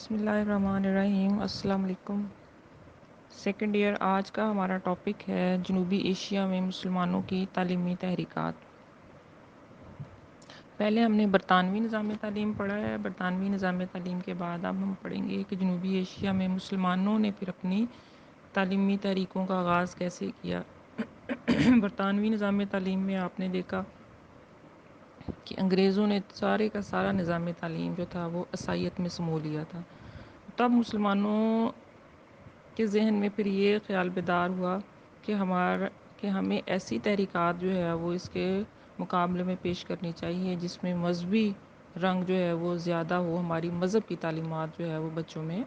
بسم اللہ الرحمن الرحیم۔ السلام علیکم۔ سیکنڈ ایئر آج کا ہمارا ٹاپک ہے جنوبی ایشیا میں مسلمانوں کی تعلیمی تحریکات۔ پہلے ہم نے برطانوی نظام تعلیم پڑھا ہے۔ برطانوی نظام تعلیم کے بعد اب ہم پڑھیں گے کہ جنوبی ایشیا میں مسلمانوں نے پھر اپنی تعلیمی تحریکوں کا آغاز کیسے کیا۔ برطانوی نظام تعلیم میں آپ نے دیکھا کہ انگریزوں نے سارے کا سارا نظام تعلیم جو تھا وہ عیسائیت میں سمو لیا تھا۔ تب مسلمانوں کے ذہن میں پھر یہ خیال بیدار ہوا کہ ہمیں ایسی تحریکات جو ہے وہ اس کے مقابلے میں پیش کرنی چاہیے جس میں مذہبی رنگ جو ہے وہ زیادہ ہو، ہماری مذہب کی تعلیمات جو ہے وہ بچوں میں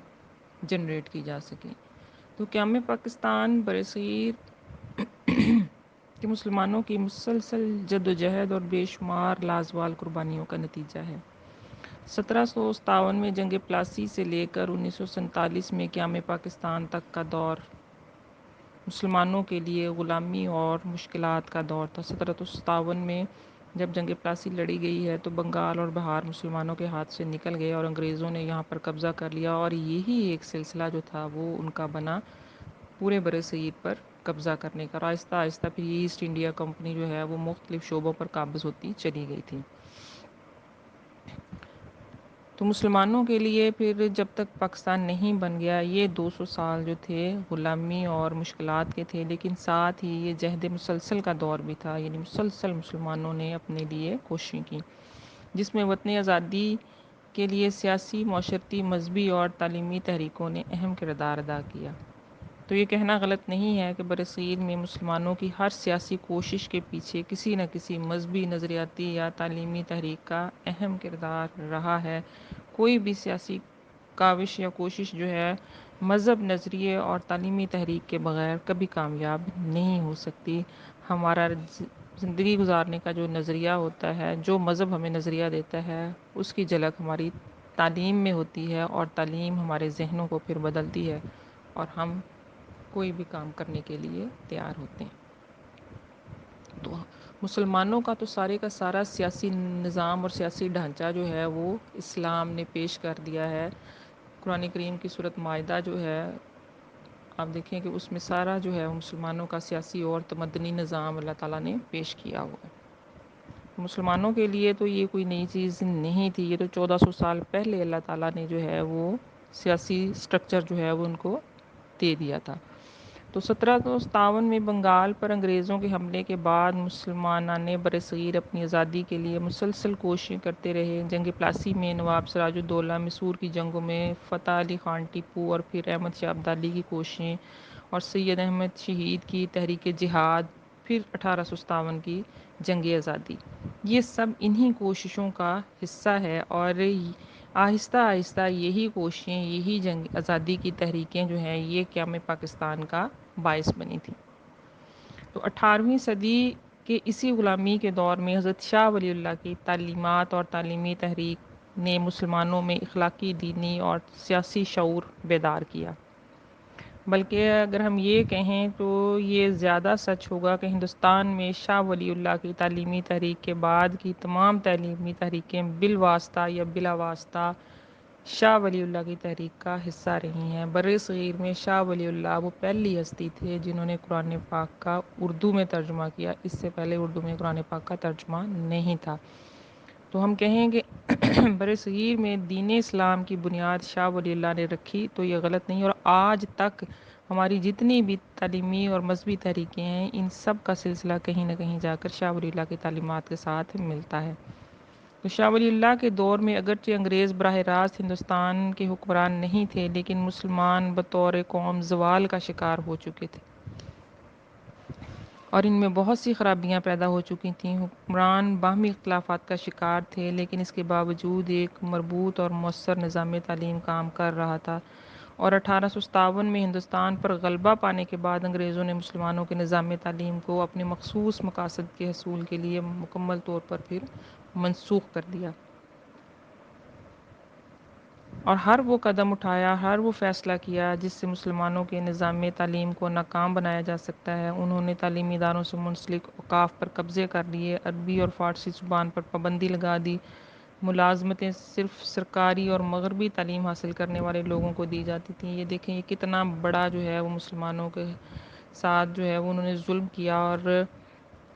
جنریٹ کی جا سکیں۔ تو قیام پاکستان برصغیر کہ مسلمانوں کی مسلسل جدوجہد اور بے شمار لازوال قربانیوں کا نتیجہ ہے۔ 1757 میں جنگ پلاسی سے لے کر 1947 میں قیام پاکستان تک کا دور مسلمانوں کے لیے غلامی اور مشکلات کا دور تھا۔ 1757 میں جب جنگ پلاسی لڑی گئی ہے تو بنگال اور بہار مسلمانوں کے ہاتھ سے نکل گئے اور انگریزوں نے یہاں پر قبضہ کر لیا، اور یہی ایک سلسلہ جو تھا وہ ان کا بنا پورے برصغیر پر قبضہ کرنے کا۔ آہستہ آہستہ پھر ایسٹ انڈیا کمپنی جو ہے وہ مختلف شعبوں پر قابض ہوتی چلی گئی تھی۔ تو مسلمانوں کے لیے پھر جب تک پاکستان نہیں بن گیا یہ 200 سال جو تھے غلامی اور مشکلات کے تھے، لیکن ساتھ ہی یہ جہد مسلسل کا دور بھی تھا، یعنی مسلسل مسلمانوں نے اپنے لیے کوششیں کی، جس میں وطن آزادی کے لیے سیاسی، معاشرتی، مذہبی اور تعلیمی تحریکوں نے اہم کردار ادا کیا۔ تو یہ کہنا غلط نہیں ہے کہ برصغیر میں مسلمانوں کی ہر سیاسی کوشش کے پیچھے کسی نہ کسی مذہبی، نظریاتی یا تعلیمی تحریک کا اہم کردار رہا ہے۔ کوئی بھی سیاسی کاوش یا کوشش جو ہے مذہب، نظریے اور تعلیمی تحریک کے بغیر کبھی کامیاب نہیں ہو سکتی۔ ہمارا زندگی گزارنے کا جو نظریہ ہوتا ہے، جو مذہب ہمیں نظریہ دیتا ہے، اس کی جھلک ہماری تعلیم میں ہوتی ہے، اور تعلیم ہمارے ذہنوں کو پھر بدلتی ہے اور ہم کوئی بھی کام کرنے کے لیے تیار ہوتے ہیں۔ تو مسلمانوں کا تو سارے کا سارا سیاسی نظام اور سیاسی ڈھانچہ جو ہے وہ اسلام نے پیش کر دیا ہے۔ قرآن کریم کی سورۃ مائدہ جو ہے، آپ دیکھیں کہ اس میں سارا جو ہے مسلمانوں کا سیاسی اور تمدنی نظام اللہ تعالیٰ نے پیش کیا ہوا ہے۔ مسلمانوں کے لیے تو یہ کوئی نئی چیز نہیں تھی، یہ تو 1400 سال پہلے اللہ تعالیٰ نے جو ہے وہ سیاسی سٹرکچر جو ہے وہ ان کو دے دیا تھا۔ تو 1757 میں بنگال پر انگریزوں کے حملے کے بعد مسلمانان برصغیر اپنی آزادی کے لیے مسلسل کوششیں کرتے رہے۔ جنگ پلاسی میں نواب سراج الدولہ مسور کی جنگوں میں، فتح علی خان ٹیپو اور پھر احمد شاہ ابدالی کی کوششیں، اور سید احمد شہید کی تحریک جہاد، پھر 1857 کی جنگ آزادی، یہ سب انہی کوششوں کا حصہ ہے، اور آہستہ آہستہ یہی کوششیں، یہی جنگ آزادی کی تحریکیں جو ہیں یہ قیام پاکستان کا باعث بنی تھی۔ تو 18ویں صدی کے اسی غلامی کے دور میں حضرت شاہ ولی اللہ کی تعلیمات اور تعلیمی تحریک نے مسلمانوں میں اخلاقی، دینی اور سیاسی شعور بیدار کیا۔ بلکہ اگر ہم یہ کہیں تو یہ زیادہ سچ ہوگا کہ ہندوستان میں شاہ ولی اللہ کی تعلیمی تحریک کے بعد کی تمام تعلیمی تحریکیں بالواسطہ یا بلا واسطہ شاہ ولی اللہ کی تحریک کا حصہ رہی ہیں۔ برصغیر میں شاہ ولی اللہ وہ پہلی ہستی تھے جنہوں نے قرآن پاک کا اردو میں ترجمہ کیا، اس سے پہلے اردو میں قرآن پاک کا ترجمہ نہیں تھا۔ تو ہم کہیں کہ برصغیر میں دین اسلام کی بنیاد شاہ ولی اللہ نے رکھی تو یہ غلط نہیں، اور آج تک ہماری جتنی بھی تعلیمی اور مذہبی تحریکیں ہیں ان سب کا سلسلہ کہیں نہ کہیں جا کر شاہ ولی اللہ کی تعلیمات کے ساتھ ملتا ہے۔ تو شاہ ولی اللہ کے دور میں اگرچہ انگریز براہ راست ہندوستان کے حکمران نہیں تھے، لیکن مسلمان بطور قوم زوال کا شکار ہو چکے تھے اور ان میں بہت سی خرابیاں پیدا ہو چکی تھیں۔ حکمران باہمی اختلافات کا شکار تھے، لیکن اس کے باوجود ایک مربوط اور مؤثر نظام تعلیم کام کر رہا تھا، اور 1857 میں ہندوستان پر غلبہ پانے کے بعد انگریزوں نے مسلمانوں کے نظام تعلیم کو اپنے مخصوص مقاصد کے حصول کے لیے مکمل طور پر پھر منسوخ کر دیا، اور ہر وہ قدم اٹھایا، ہر وہ فیصلہ کیا جس سے مسلمانوں کے نظام تعلیم کو ناکام بنایا جا سکتا ہے۔ انہوں نے تعلیمی اداروں سے منسلک اوقاف پر قبضے کر لیے، عربی اور فارسی زبان پر پابندی لگا دی، ملازمتیں صرف سرکاری اور مغربی تعلیم حاصل کرنے والے لوگوں کو دی جاتی تھیں۔ یہ دیکھیں یہ کتنا بڑا جو ہے وہ مسلمانوں کے ساتھ جو ہے وہ انہوں نے ظلم کیا، اور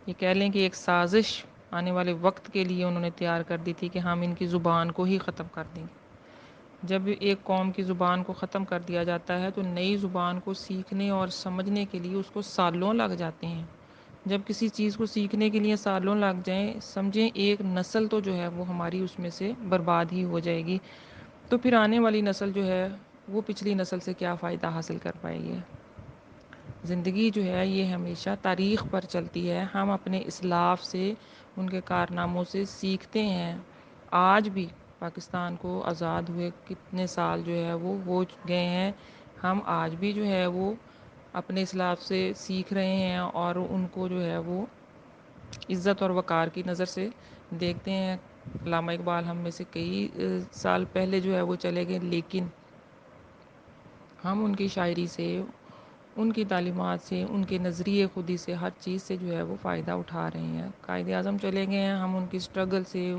یہ کہہ لیں کہ ایک سازش آنے والے وقت کے لیے انہوں نے تیار کر دی تھی کہ ہم ان کی زبان کو ہی ختم کر دیں گے۔ جب ایک قوم کی زبان کو ختم کر دیا جاتا ہے تو نئی زبان کو سیکھنے اور سمجھنے کے لیے اس کو سالوں لگ جاتے ہیں۔ جب کسی چیز کو سیکھنے کے لیے سالوں لگ جائیں، سمجھیں ایک نسل تو جو ہے وہ ہماری اس میں سے برباد ہی ہو جائے گی، تو پھر آنے والی نسل جو ہے وہ پچھلی نسل سے کیا فائدہ حاصل کر پائے گی۔ زندگی جو ہے یہ ہمیشہ تاریخ پر چلتی ہے، ہم اپنے اسلاف سے ان کے کارناموں سے سیکھتے ہیں۔ آج بھی پاکستان کو آزاد ہوئے کتنے سال جو ہے وہ ہو گئے ہیں، ہم آج بھی جو ہے وہ اپنے اسلاف سے سیکھ رہے ہیں اور ان کو جو ہے وہ عزت اور وقار کی نظر سے دیکھتے ہیں۔ علامہ اقبال ہم میں سے کئی سال پہلے جو ہے وہ چلے گئے، لیکن ہم ان کی شاعری سے، ان کی تعلیمات سے، ان کے نظریے خودی سے، ہر چیز سے جو ہے وہ فائدہ اٹھا رہے ہیں۔ قائد اعظم چلے گئے ہیں، ہم ان کی سٹرگل سے،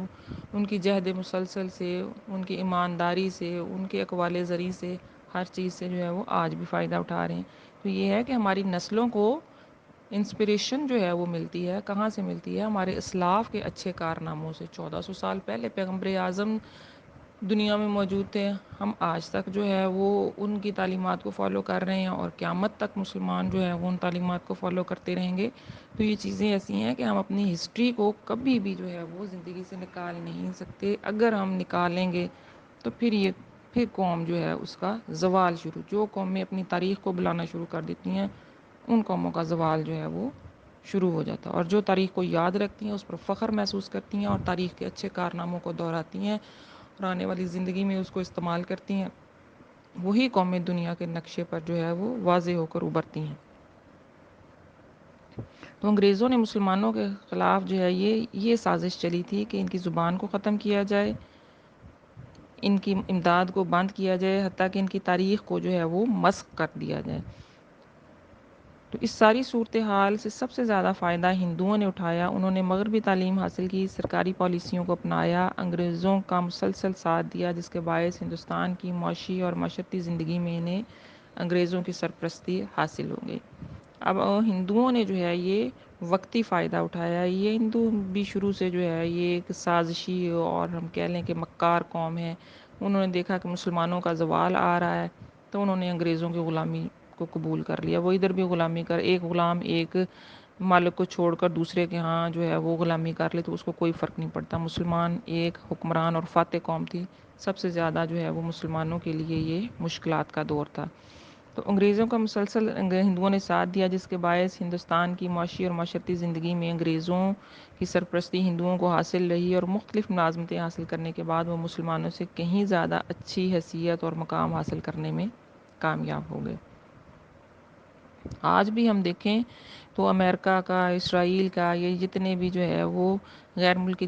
ان کی جہد مسلسل سے، ان کی ایمانداری سے، ان کے اقوال زریں سے، ہر چیز سے جو ہے وہ آج بھی فائدہ اٹھا رہے ہیں۔ تو یہ ہے کہ ہماری نسلوں کو انسپریشن جو ہے وہ ملتی ہے، کہاں سے ملتی ہے؟ ہمارے اسلاف کے اچھے کارناموں سے۔ 1400 سال پہلے پیغمبر اعظم دنیا میں موجود تھے، ہم آج تک جو ہے وہ ان کی تعلیمات کو فالو کر رہے ہیں اور قیامت تک مسلمان جو ہے وہ ان تعلیمات کو فالو کرتے رہیں گے۔ تو یہ چیزیں ایسی ہیں کہ ہم اپنی ہسٹری کو کبھی بھی جو ہے وہ زندگی سے نکال نہیں سکتے۔ اگر ہم نکالیں گے تو پھر قوم جو ہے اس کا زوال شروع، جو قومیں اپنی تاریخ کو بلانا شروع کر دیتی ہیں ان قوموں کا زوال جو ہے وہ شروع ہو جاتا ہے، اور جو تاریخ کو یاد رکھتی ہیں اس پر فخر محسوس کرتی ہیں اور تاریخ کے اچھے کارناموں کو دہراتی ہیں اور آنے والی زندگی میں اس کو استعمال کرتی ہیں، وہی قومیں دنیا کے نقشے پر جو ہے وہ واضح ہو کر ابھرتی ہیں۔ تو انگریزوں نے مسلمانوں کے خلاف جو ہے یہ سازش چلی تھی کہ ان کی زبان کو ختم کیا جائے، ان کی امداد کو بند کیا جائے، حتیٰ کہ ان کی تاریخ کو جو ہے وہ مسخ کر دیا جائے۔ تو اس ساری صورتحال سے سب سے زیادہ فائدہ ہندوؤں نے اٹھایا۔ انہوں نے مغربی تعلیم حاصل کی، سرکاری پالیسیوں کو اپنایا، انگریزوں کا مسلسل ساتھ دیا، جس کے باعث ہندوستان کی معاشی اور معاشرتی زندگی میں انہیں انگریزوں کی سرپرستی حاصل ہو گئی۔ اب ہندوؤں نے جو ہے یہ وقتی فائدہ اٹھایا۔ یہ ہندو بھی شروع سے جو ہے یہ ایک سازشی اور ہم کہہ لیں کہ مکار قوم ہے۔ انہوں نے دیکھا کہ مسلمانوں کا زوال آ رہا ہے تو انہوں نے انگریزوں کی غلامی کو قبول کر لیا۔ وہ ادھر بھی غلامی کر، ایک غلام ایک مالک کو چھوڑ کر دوسرے کے ہاں جو ہے وہ غلامی کر لے تو اس کو کوئی فرق نہیں پڑتا۔ مسلمان ایک حکمران اور فاتح قوم تھی، سب سے زیادہ جو ہے وہ مسلمانوں کے لیے یہ مشکلات کا دور تھا۔ تو انگریزوں کا مسلسل ہندوؤں نے ساتھ دیا، جس کے باعث ہندوستان کی معاشی اور معاشرتی زندگی میں انگریزوں کی سرپرستی ہندوؤں کو حاصل رہی اور مختلف ملازمتیں حاصل کرنے کے بعد وہ مسلمانوں سے کہیں زیادہ اچھی حیثیت اور مقام حاصل کرنے میں کامیاب ہو گئے۔ آج بھی ہم دیکھیں تو امریکہ کا، اسرائیل کا، یہ جتنے بھی جو ہے وہ غیر ملکی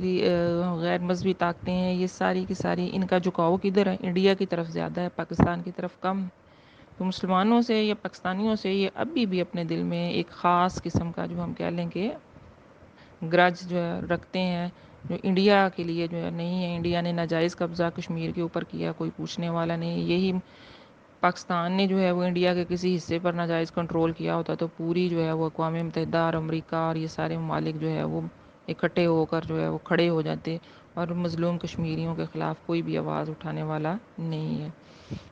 غیر مذہبی طاقتیں ہیں، یہ ساری کی ساری ان کا جھکاؤ کدھر ہے؟ انڈیا کی طرف زیادہ ہے، پاکستان کی طرف کم۔ تو مسلمانوں سے یا پاکستانیوں سے یہ ابھی بھی اپنے دل میں ایک خاص قسم کا جو ہم کہہ لیں کہ گرج جو ہے رکھتے ہیں، جو انڈیا کے لیے جو ہے نہیں ہے۔ انڈیا نے ناجائز قبضہ کشمیر کے اوپر کیا، کوئی پوچھنے والا نہیں۔ یہی پاکستان نے جو ہے وہ انڈیا کے کسی حصے پر ناجائز کنٹرول کیا ہوتا تو پوری جو ہے وہ اقوام متحدہ اور امریکہ اور یہ سارے ممالک جو ہے وہ اکٹھے ہو کر جو ہے وہ کھڑے ہو جاتے اور مظلوم کشمیریوں کے خلاف کوئی بھی آواز اٹھانے والا نہیں ہے۔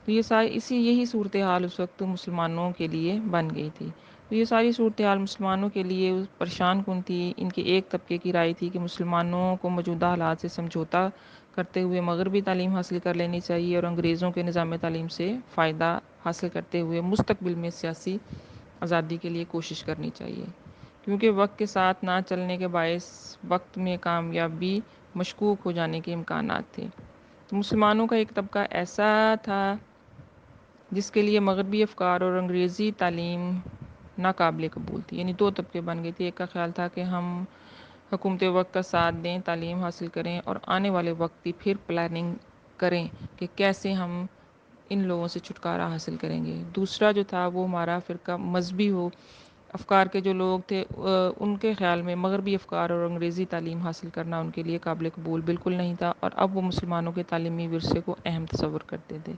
تو یہ یہی صورتحال اس وقت مسلمانوں کے لیے بن گئی تھی۔ تو یہ ساری صورتحال مسلمانوں کے لیے پریشان کن تھی۔ ان کے ایک طبقے کی رائے تھی کہ مسلمانوں کو موجودہ حالات سے سمجھوتا کرتے ہوئے مغربی تعلیم حاصل کر لینی چاہیے اور انگریزوں کے نظام تعلیم سے فائدہ حاصل کرتے ہوئے مستقبل میں سیاسی آزادی کے لیے کوشش کرنی چاہیے، کیونکہ وقت کے ساتھ نہ چلنے کے باعث وقت میں کامیابی مشکوک ہو جانے کے امکانات تھے۔ تو مسلمانوں کا ایک طبقہ ایسا تھا جس کے لیے مغربی افکار اور انگریزی تعلیم ناقابل قبول تھی، یعنی دو طبقے بن گئے تھے۔ ایک کا خیال تھا کہ ہم حکومت وقت کا ساتھ دیں، تعلیم حاصل کریں اور آنے والے وقت کی پھر پلاننگ کریں کہ کیسے ہم ان لوگوں سے چھٹکارا حاصل کریں گے۔ دوسرا جو تھا وہ ہمارا فرقہ مذہبی ہو افکار کے جو لوگ تھے ان کے خیال میں مغربی افکار اور انگریزی تعلیم حاصل کرنا ان کے لیے قابل قبول بالکل نہیں تھا، اور اب وہ مسلمانوں کے تعلیمی ورثے کو اہم تصور کرتے تھے،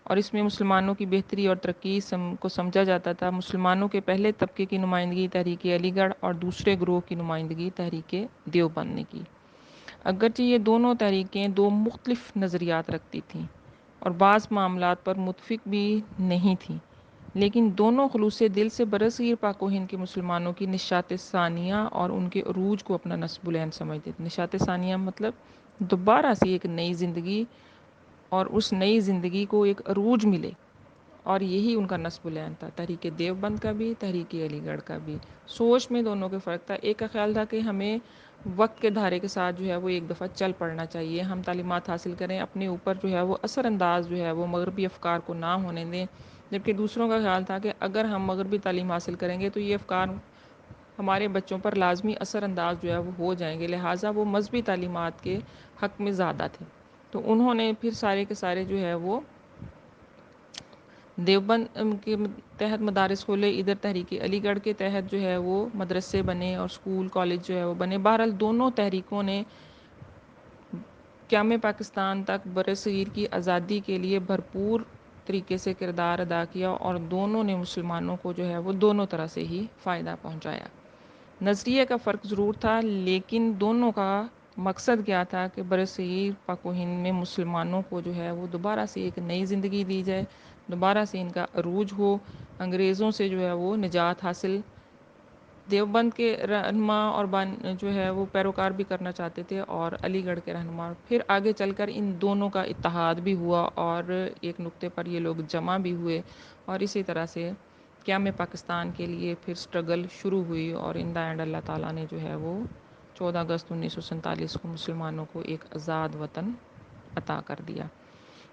اور اس میں مسلمانوں کی بہتری اور ترقی کو سمجھا جاتا تھا۔ مسلمانوں کے پہلے طبقے کی نمائندگی تحریک علی گڑھ اور دوسرے گروہ کی نمائندگی تحریک دیوبند نے کی۔ اگرچہ یہ دونوں تحریکیں دو مختلف نظریات رکھتی تھیں اور بعض معاملات پر متفق بھی نہیں تھیں، لیکن دونوں خلوص دل سے برصغیر پاک و ہند کے مسلمانوں کی نشاط ثانیہ اور ان کے عروج کو اپنا نصب العین سمجھتے تھے۔ نشاط ثانیہ مطلب دوبارہ سے ایک نئی زندگی، اور اس نئی زندگی کو ایک عروج ملے، اور یہی ان کا نصب العین تھا، تحریک دیوبند کا بھی، تحریک علی گڑھ کا بھی۔ سوچ میں دونوں کے فرق تھا۔ ایک کا خیال تھا کہ ہمیں وقت کے دھارے کے ساتھ جو ہے وہ ایک دفعہ چل پڑنا چاہیے، ہم تعلیمات حاصل کریں، اپنے اوپر جو ہے وہ اثر انداز جو ہے وہ مغربی افکار کو نہ ہونے دیں، جبکہ دوسروں کا خیال تھا کہ اگر ہم مغربی تعلیم حاصل کریں گے تو یہ افکار ہمارے بچوں پر لازمی اثر انداز جو ہے وہ ہو جائیں گے، لہٰذا وہ مذہبی تعلیمات کے حق میں زیادہ تھے۔ تو انہوں نے پھر سارے کے سارے جو ہے وہ دیوبند کے تحت مدارس کھولے، ادھر تحریک علی گڑھ کے تحت جو ہے وہ مدرسے بنے اور اسکول کالج جو ہے وہ بنے۔ بہرحال دونوں تحریکوں نے قیام پاکستان تک برصغیر کی آزادی کے لیے بھرپور طریقے سے کردار ادا کیا، اور دونوں نے مسلمانوں کو جو ہے وہ دونوں طرح سے ہی فائدہ پہنچایا۔ نظریے کا فرق ضرور تھا، لیکن دونوں کا مقصد کیا تھا کہ برصغیر پاک و ہند میں مسلمانوں کو جو ہے وہ دوبارہ سے ایک نئی زندگی دی جائے، دوبارہ سے ان کا عروج ہو، انگریزوں سے جو ہے وہ نجات حاصل۔ دیوبند کے رہنما اور جو ہے وہ پیروکار بھی کرنا چاہتے تھے، اور علی گڑھ کے رہنما۔ پھر آگے چل کر ان دونوں کا اتحاد بھی ہوا اور ایک نقطے پر یہ لوگ جمع بھی ہوئے، اور اسی طرح سے قیام پاکستان کے لیے پھر سٹرگل شروع ہوئی، اور ان دا اینڈ اللہ تعالیٰ نے جو ہے وہ 14 اگست 1947 کو مسلمانوں کو ایک آزاد وطن عطا کر دیا۔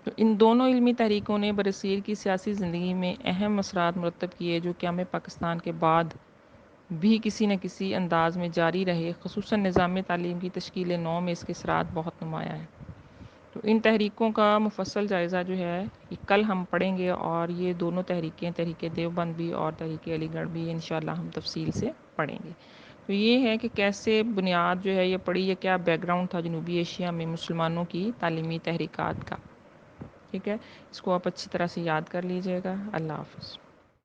تو ان دونوں علمی تحریکوں نے برصغیر کی سیاسی زندگی میں اہم اثرات مرتب کیے، جو قیام پاکستان کے بعد بھی کسی نہ کسی انداز میں جاری رہے، خصوصاً نظام تعلیم کی تشکیل نو میں اس کے اثرات بہت نمایاں ہیں۔ تو ان تحریکوں کا مفصل جائزہ جو ہے یہ کل ہم پڑھیں گے، اور یہ دونوں تحریکیں، تحریک دیوبند بھی اور تحریک علی گڑھ بھی، انشاءاللہ ہم تفصیل سے پڑھیں گے۔ تو یہ ہے کہ کیسے بنیاد جو ہے یہ پڑھی، یہ کیا بیک گراؤنڈ تھا جنوبی ایشیا میں مسلمانوں کی تعلیمی تحریکات کا۔ ٹھیک ہے، اس کو آپ اچھی طرح سے یاد کر لیجئے گا۔ اللہ حافظ۔